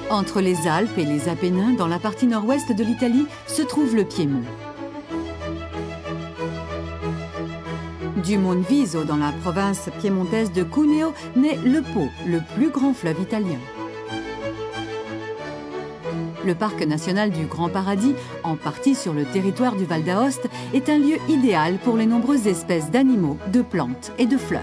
Entre les Alpes et les Apennins, dans la partie nord-ouest de l'Italie, se trouve le Piémont. Du Monte Viso, dans la province piémontaise de Cuneo, naît le Po, le plus grand fleuve italien. Le parc national du Grand Paradis, en partie sur le territoire du Val d'Aoste, est un lieu idéal pour les nombreuses espèces d'animaux, de plantes et de fleurs.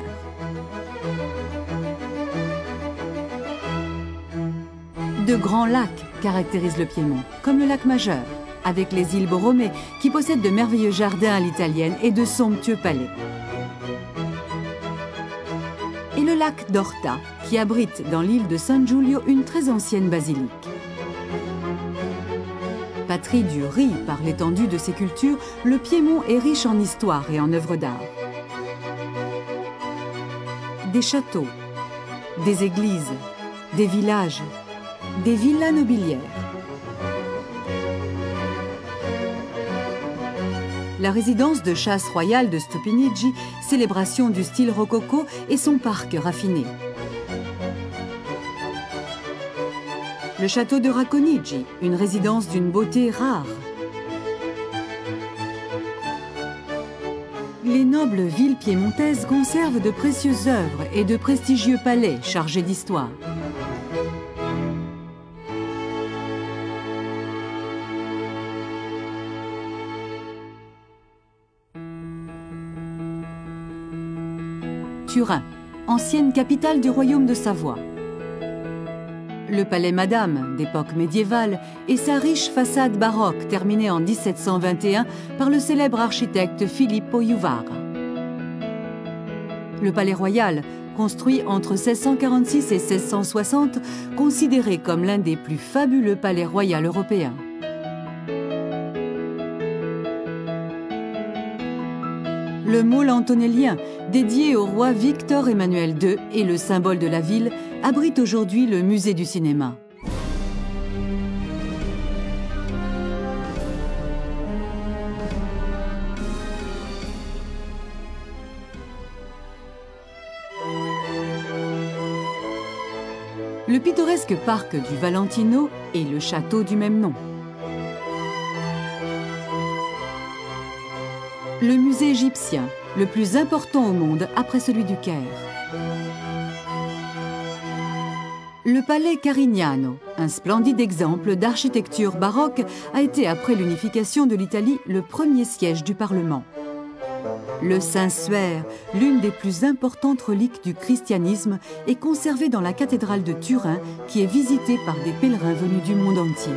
De grands lacs caractérisent le Piémont, comme le lac Majeur, avec les îles Borromée, qui possèdent de merveilleux jardins à l'italienne et de somptueux palais. Et le lac d'Orta, qui abrite dans l'île de San Giulio une très ancienne basilique. Patrie du riz par l'étendue de ses cultures, le Piémont est riche en histoire et en œuvres d'art. Des châteaux, des églises, des villages, des villas nobiliaires. La résidence de chasse royale de Stupinigi, célébration du style rococo, et son parc raffiné. Le château de Racconigi, une résidence d'une beauté rare. Les nobles villes piémontaises conservent de précieuses œuvres et de prestigieux palais chargés d'histoire. Turin, ancienne capitale du royaume de Savoie. Le palais Madame, d'époque médiévale, et sa riche façade baroque terminée en 1721 par le célèbre architecte Filippo Juvara. Le palais royal, construit entre 1646 et 1660, considéré comme l'un des plus fabuleux palais royaux européens. Le môle antonellien, dédié au roi Victor Emmanuel II et le symbole de la ville, abrite aujourd'hui le musée du cinéma. Le pittoresque parc du Valentino et le château du même nom. Le musée égyptien, le plus important au monde après celui du Caire. Le palais Carignano, un splendide exemple d'architecture baroque, a été après l'unification de l'Italie le premier siège du Parlement. Le Saint-Suaire, l'une des plus importantes reliques du christianisme, est conservé dans la cathédrale de Turin, qui est visitée par des pèlerins venus du monde entier.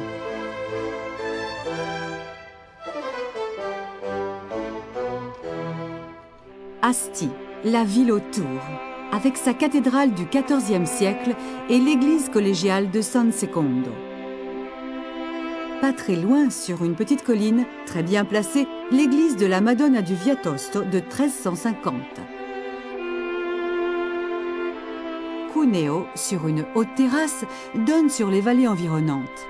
Asti, la ville aux tours, avec sa cathédrale du XIVe siècle et l'église collégiale de San Secondo. Pas très loin, sur une petite colline, très bien placée, l'église de la Madonna du Via Tosto de 1350. Cuneo, sur une haute terrasse, donne sur les vallées environnantes.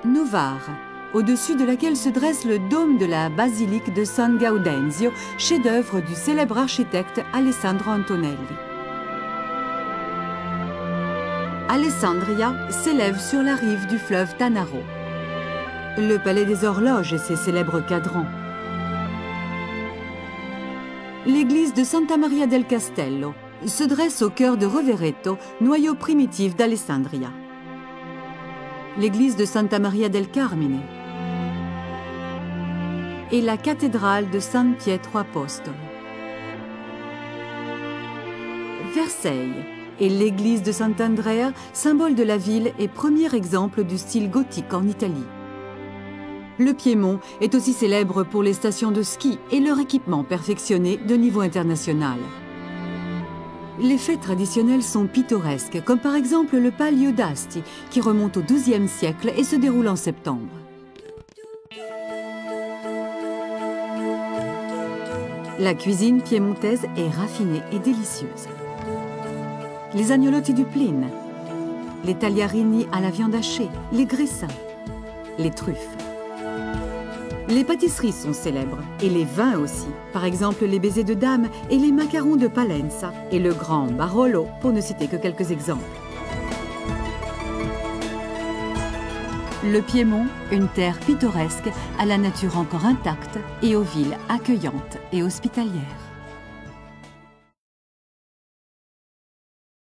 Novare, au-dessus de laquelle se dresse le dôme de la basilique de San Gaudenzio, chef-d'œuvre du célèbre architecte Alessandro Antonelli. Alessandria s'élève sur la rive du fleuve Tanaro. Le palais des horloges et ses célèbres cadrans. L'église de Santa Maria del Castello se dresse au cœur de Rovereto, noyau primitif d'Alessandria. L'église de Santa Maria del Carmine et la cathédrale de San Pietro Apostolo. Versailles et l'église de Sant'Andrea, symbole de la ville et premier exemple du style gothique en Italie. Le Piémont est aussi célèbre pour les stations de ski et leur équipement perfectionné de niveau international. Les fêtes traditionnelles sont pittoresques, comme par exemple le Palio d'Asti, qui remonte au XIIe siècle et se déroule en septembre. La cuisine piémontaise est raffinée et délicieuse. Les agnolotti du Pline, les tagliarini à la viande hachée, les graissins, les truffes. Les pâtisseries sont célèbres, et les vins aussi. Par exemple, les baisers de dame et les macarons de Palenza, et le grand Barolo, pour ne citer que quelques exemples. Le Piémont, une terre pittoresque, à la nature encore intacte et aux villes accueillantes et hospitalières.